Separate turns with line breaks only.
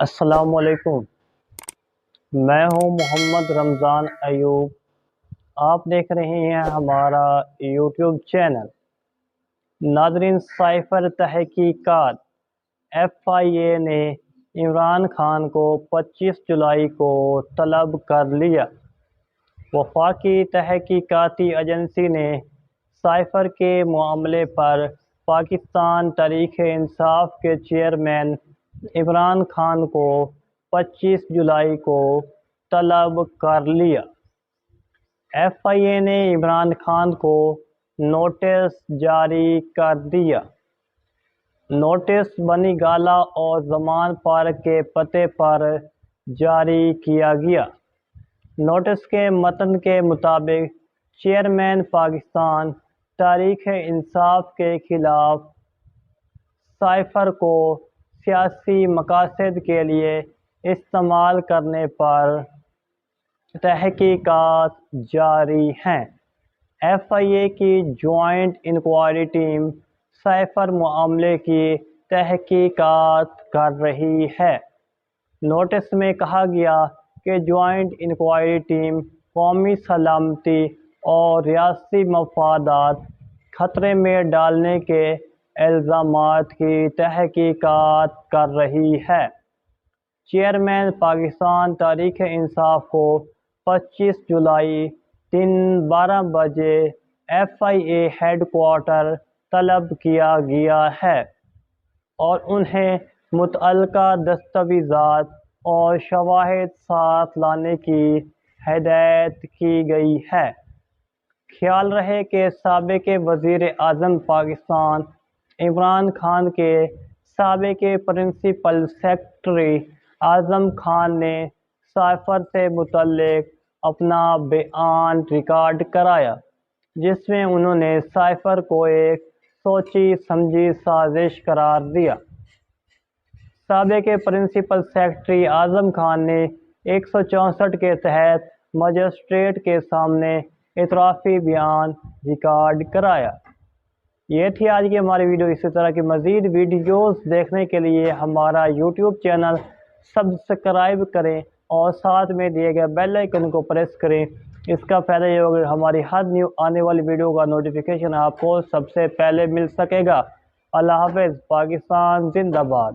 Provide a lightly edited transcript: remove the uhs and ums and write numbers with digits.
السلام علیکم، میں ہوں محمد رمضان ایوب۔ آپ دیکھ رہے ہیں ہمارا یوٹیوب چینل۔ ناظرین، سائفر تحقیقات FIA نے عمران خان کو 25 جولائی کو طلب کر لیا۔ وفاقی تحقیقاتی ایجنسی نے سائفر کے معاملے پر پاکستان تحریک انصاف کے چیئرمین عمران خان کو 25 جولائی کو طلب کر لیا۔ FIA نے عمران خان کو نوٹس جاری کر دیا۔ نوٹس بنی گالہ اور زمان پارک کے پتے پر جاری کیا گیا۔ نوٹس کے متن کے مطابق چیئرمین پاکستان تحریک انصاف کے خلاف سائفر کو سیاسی مقاصد کے لیے استعمال کرنے پر تحقیقات جاری ہیں۔ FIA کی جوائنٹ انکوائری ٹیم سائفر معاملے کی تحقیقات کر رہی ہے۔ نوٹس میں کہا گیا کہ جوائنٹ انکوائری ٹیم قومی سلامتی اور ریاستی مفادات خطرے میں ڈالنے کے الزامات کی تحقیقات کر رہی ہے۔ چیئرمین پاکستان تحریک انصاف کو 25 جولائی دن 12 بجے FIA ہیڈ کوارٹر طلب کیا گیا ہے اور انہیں متعلقہ دستاویزات اور شواہد ساتھ لانے کی ہدایت کی گئی ہے۔ خیال رہے کہ سابق وزیر اعظم پاکستان عمران خان کے سابق پرنسپل سیکرٹری اعظم خان نے سائفر سے متعلق اپنا بیان ریکارڈ کرایا، جس میں انہوں نے سائفر کو ایک سوچی سمجھی سازش قرار دیا۔ سابق پرنسپل سیکرٹری اعظم خان نے 164 کے تحت مجسٹریٹ کے سامنے اعترافی بیان ریکارڈ کرایا۔ یہ تھی آج کی ہماری ویڈیو۔ اسی طرح کی مزید ویڈیوز دیکھنے کے لیے ہمارا یوٹیوب چینل سبسکرائب کریں اور ساتھ میں دیے گئے بیل آئیکن کو پریس کریں۔ اس کا فائدہ یہ ہوگا کہ ہماری ہر نیو آنے والی ویڈیو کا نوٹیفیکیشن آپ کو سب سے پہلے مل سکے گا۔ اللہ حافظ۔ پاکستان زندہ باد۔